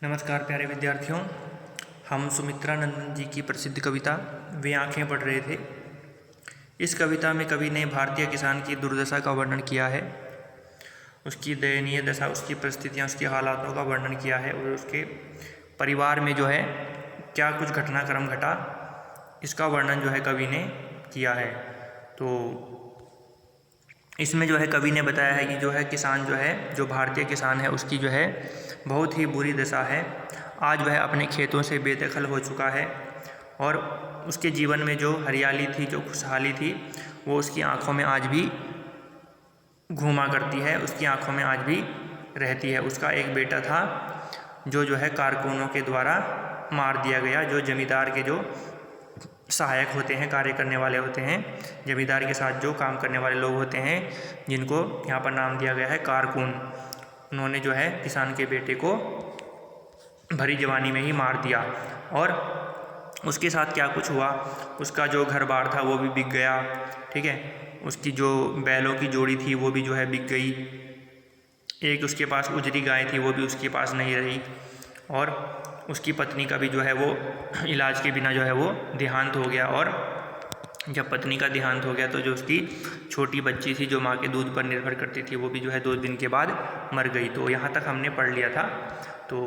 नमस्कार प्यारे विद्यार्थियों। हम सुमित्रा नंदन जी की प्रसिद्ध कविता वे आँखें पढ़ रहे थे। इस कविता में कवि ने भारतीय किसान की दुर्दशा का वर्णन किया है, उसकी दयनीय दशा, उसकी परिस्थितियाँ, उसके हालातों का वर्णन किया है और उसके परिवार में जो है क्या कुछ घटनाक्रम घटा, इसका वर्णन जो है कवि ने किया है। तो इसमें जो है कवि ने बताया है कि जो है किसान जो है, जो भारतीय किसान है, उसकी जो है बहुत ही बुरी दशा है। आज वह अपने खेतों से बेदखल हो चुका है और उसके जीवन में जो हरियाली थी, जो खुशहाली थी, वो उसकी आंखों में आज भी घूमा करती है, उसकी आंखों में आज भी रहती है। उसका एक बेटा था जो है कारकुनों के द्वारा मार दिया गया, जो जमींदार के जो सहायक होते हैं, कार्य करने वाले होते हैं, जमींदार के साथ जो काम करने वाले लोग होते हैं, जिनको यहाँ पर नाम दिया गया है कारकुन। उन्होंने जो है किसान के बेटे को भरी जवानी में ही मार दिया और उसके साथ क्या कुछ हुआ, उसका जो घर बार था वो भी बिक गया, ठीक है। उसकी जो बैलों की जोड़ी थी वो भी जो है बिक गई। एक उसके पास उजरी गाय थी, वो भी उसके पास नहीं रही और उसकी पत्नी का भी जो है वो इलाज के बिना जो है वो देहांत हो गया। और जब पत्नी का देहांत हो गया तो जो उसकी छोटी बच्ची थी, जो माँ के दूध पर निर्भर करती थी, वो भी जो है 2 दिन के बाद मर गई। तो यहाँ तक हमने पढ़ लिया था। तो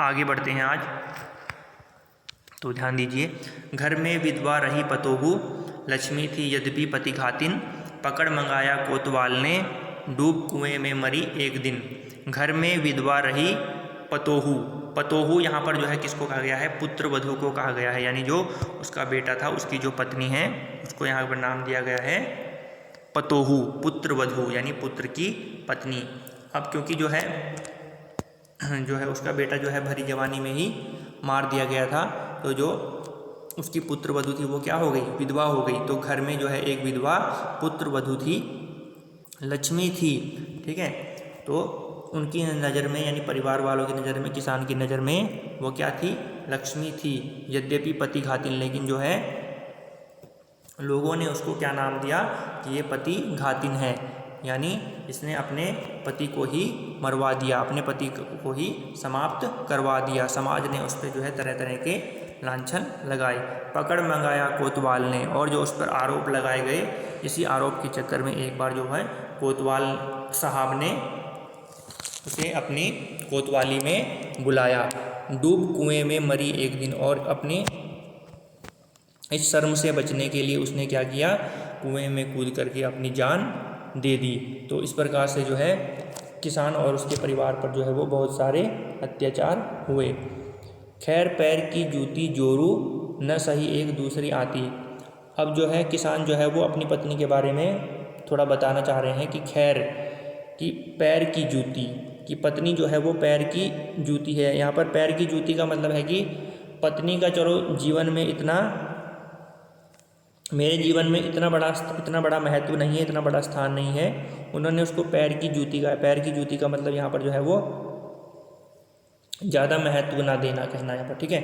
आगे बढ़ते हैं आज। तो ध्यान दीजिए। घर में विधवा रही पतोहू, लक्ष्मी थी यद्यपि पति घातिन, पकड़ मंगाया कोतवाल ने, डूब कुएं में मरी एक दिन। घर में विधवा रही पतोहू, पतोहू यहाँ पर जो है किसको कहा गया है? पुत्र वधू को कहा गया है, यानी जो उसका बेटा था, उसकी जो पत्नी है, उसको यहाँ पर नाम दिया गया है पतोहू, पुत्र वधू यानी पुत्र की पत्नी। अब क्योंकि जो है उसका बेटा जो है भरी जवानी में ही मार दिया गया था, तो जो उसकी पुत्र वधू थी वो क्या हो गई? विधवा हो गई। तो घर में जो है एक विधवा पुत्र वधू थी, लक्ष्मी थी, ठीक है। तो उनकी नज़र में, यानी परिवार वालों की नज़र में, किसान की नज़र में वो क्या थी? लक्ष्मी थी। यद्यपि पति घातिन, लेकिन जो है लोगों ने उसको क्या नाम दिया कि ये पति घातिन है, यानी इसने अपने पति को ही मरवा दिया, अपने पति को ही समाप्त करवा दिया। समाज ने उस पर जो है तरह तरह के लांछन लगाए। पकड़ मंगाया कोतवाल ने, और जो उस पर आरोप लगाए गए, इसी आरोप के चक्कर में एक बार जो है कोतवाल साहब ने उसे अपनी कोतवाली में बुलाया। डूब कुएं में मरी एक दिन, और अपने इस शर्म से बचने के लिए उसने क्या किया? कुएं में कूद करके अपनी जान दे दी। तो इस प्रकार से जो है किसान और उसके परिवार पर जो है वो बहुत सारे अत्याचार हुए। खैर पैर की जूती जोरू, न सही एक दूसरी आती। अब जो है किसान जो है वो अपनी पत्नी के बारे में थोड़ा बताना चाह रहे हैं कि खैर कि पैर की जूती, कि पत्नी जो है वो पैर की जूती है। यहाँ पर पैर की जूती का मतलब है कि पत्नी का चलो जीवन में मेरे जीवन में इतना बड़ा महत्व नहीं है, इतना बड़ा स्थान नहीं है, उन्होंने उसको पैर की जूती का, पैर की जूती का मतलब यहाँ पर जो है वो ज़्यादा महत्व ना देना कहना यहाँ पर, ठीक है।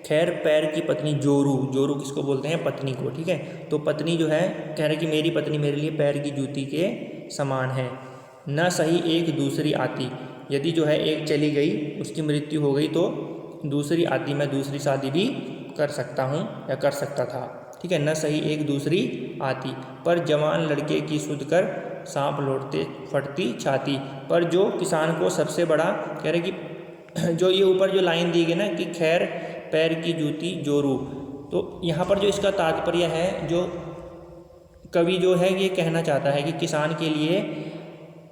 खैर पैर की पत्नी जोरू, जोरू किसको बोलते हैं? पत्नी को, ठीक है। तो पत्नी जो है कह रहे कि मेरी पत्नी मेरे लिए पैर की जूती के समान है। न सही एक दूसरी आती, यदि जो है एक चली गई, उसकी मृत्यु हो गई, तो दूसरी आती, मैं दूसरी शादी भी कर सकता हूँ या कर सकता था, ठीक है। न सही एक दूसरी आती, पर जवान लड़के की सुध कर सांप लौटते फटती छाती। पर जो किसान को सबसे बड़ा कह रहे कि जो ये ऊपर जो लाइन दी गई ना कि खैर पैर की जूती जोरू, तो यहाँ पर जो इसका तात्पर्य है, जो कवि जो है ये कहना चाहता है कि किसान के लिए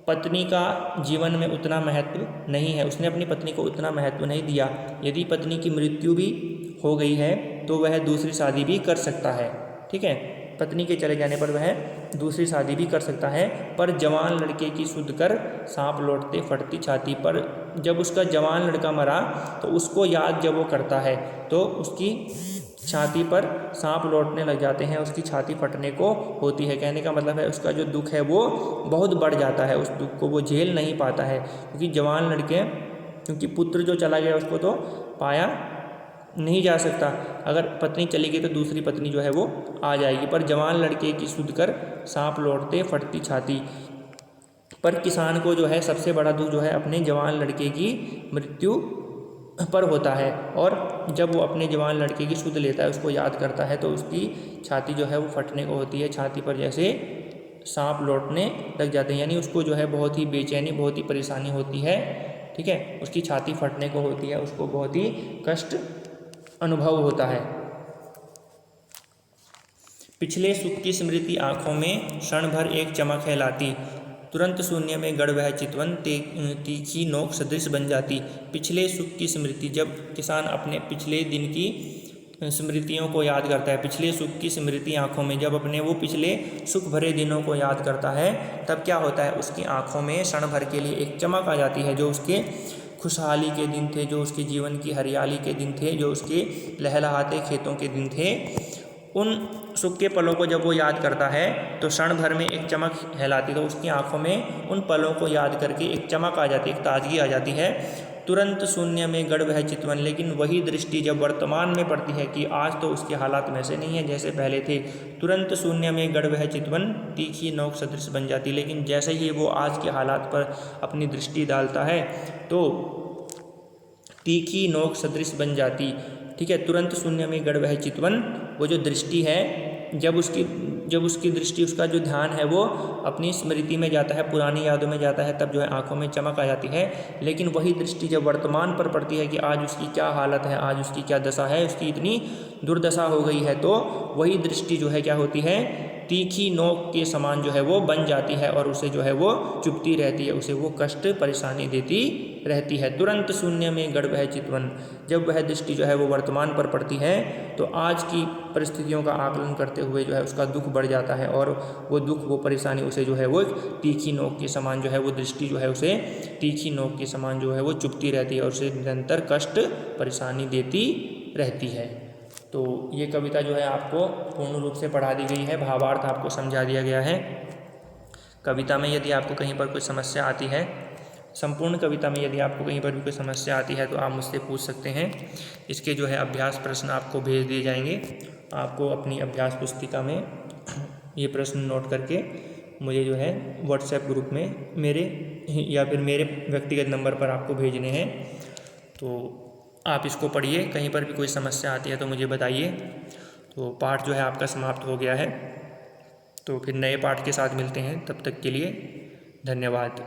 पत्नी का जीवन में उतना महत्व नहीं है, उसने अपनी पत्नी को उतना महत्व नहीं दिया। यदि पत्नी की मृत्यु भी हो गई है तो वह दूसरी शादी भी कर सकता है, ठीक है। पत्नी के चले जाने पर वह दूसरी शादी भी कर सकता है। पर जवान लड़के की सुध कर सांप लौटते फटती छाती, पर जब उसका जवान लड़का मरा तो उसको याद जब वो करता है तो उसकी छाती पर सांप लौटने लग जाते हैं, उसकी छाती फटने को होती है। कहने का मतलब है उसका जो दुख है वो बहुत बढ़ जाता है, उस दुख को वो झेल नहीं पाता है, क्योंकि जवान लड़के, क्योंकि पुत्र जो चला गया उसको तो पाया नहीं जा सकता। अगर पत्नी चली गई तो दूसरी पत्नी जो है वो आ जाएगी। पर जवान लड़के की सुध कर सांप लौटते फटती छाती, पर किसान को जो है सबसे बड़ा दुख जो है अपने जवान लड़के की मृत्यु पर होता है, और जब वो अपने जवान लड़के की सुध लेता है, उसको याद करता है, तो उसकी छाती जो है वो फटने को होती है, छाती पर जैसे सांप लौटने लग जाते हैं, यानी उसको जो है बहुत ही बेचैनी, बहुत ही परेशानी होती है। ठीक है, उसकी छाती फटने को होती है, उसको बहुत ही कष्ट अनुभव होता है। पिछले सुख की स्मृति आंखों में क्षण भर एक चमक है लाती, तुरंत शून्य में गड़ वह चितवन तीखी नोक सदृश बन जाती। पिछले सुख की स्मृति, जब किसान अपने पिछले दिन की स्मृतियों को याद करता है, पिछले सुख की स्मृति आंखों में, जब अपने वो पिछले सुख भरे दिनों को याद करता है, तब क्या होता है, उसकी आंखों में क्षण भर के लिए एक चमक आ जाती है। जो उसके खुशहाली के दिन थे, जो उसके जीवन की हरियाली के दिन थे, जो उसके लहलहाते खेतों के दिन थे, उन सुख के पलों को जब वो याद करता है तो क्षण भर में एक चमक कहलाती, तो उसकी आंखों में उन पलों को याद करके एक चमक आ जाती, एक ताजगी आ जाती है। तुरंत शून्य में गड़ वह चितवन, लेकिन वही दृष्टि जब वर्तमान में पड़ती है कि आज तो उसके हालात वैसे नहीं है जैसे पहले थे, तुरंत शून्य में गड़ वह चितवन तीखी नोक सदृश बन जाती। लेकिन जैसे ही वो आज के हालात पर अपनी दृष्टि डालता है तो तीखी नोक सदृश बन जाती। ठीक है, तुरंत शून्य में गड़ वह चितवन, वो जो दृष्टि है, जब उसकी दृष्टि, उसका जो ध्यान है वो अपनी स्मृति में जाता है, पुरानी यादों में जाता है, तब जो है आंखों में चमक आ जाती है। लेकिन वही दृष्टि जब वर्तमान पर पड़ती है कि आज उसकी क्या हालत है, आज उसकी क्या दशा है, उसकी इतनी दुर्दशा हो गई है, तो वही दृष्टि जो है क्या होती है, तीखी नोक के समान जो है वो बन जाती है, और उसे जो है वो चुभती रहती है, उसे वो कष्ट परेशानी देती रहती है। तुरंत शून्य में गड़ वह चितवन, जब वह दृष्टि जो है वो वर्तमान पर पड़ती है तो आज की परिस्थितियों का आकलन करते हुए जो है उसका दुख बढ़ जाता है, और वो दुख, वो परेशानी उसे जो है वो तीखी नोक के समान जो है वो दृष्टि जो है उसे तीखी नोक के समान जो है वो चुभती रहती है, और उसे निरंतर कष्ट परेशानी देती रहती है। तो ये कविता जो है आपको पूर्ण रूप से पढ़ा दी गई है, भावार्थ आपको समझा दिया गया है। कविता में यदि आपको कहीं पर कोई समस्या आती है, संपूर्ण कविता में यदि आपको कहीं पर भी कोई समस्या आती है तो आप मुझसे पूछ सकते हैं। इसके जो है अभ्यास प्रश्न आपको भेज दिए जाएंगे। आपको अपनी अभ्यास पुस्तिका में ये प्रश्न नोट करके मुझे जो है व्हाट्सएप ग्रुप में मेरे या फिर मेरे व्यक्तिगत नंबर पर आपको भेजने हैं। तो आप इसको पढ़िए, कहीं पर भी कोई समस्या आती है तो मुझे बताइए। तो पाठ जो है आपका समाप्त हो गया है, तो फिर नए पाठ के साथ मिलते हैं, तब तक के लिए धन्यवाद।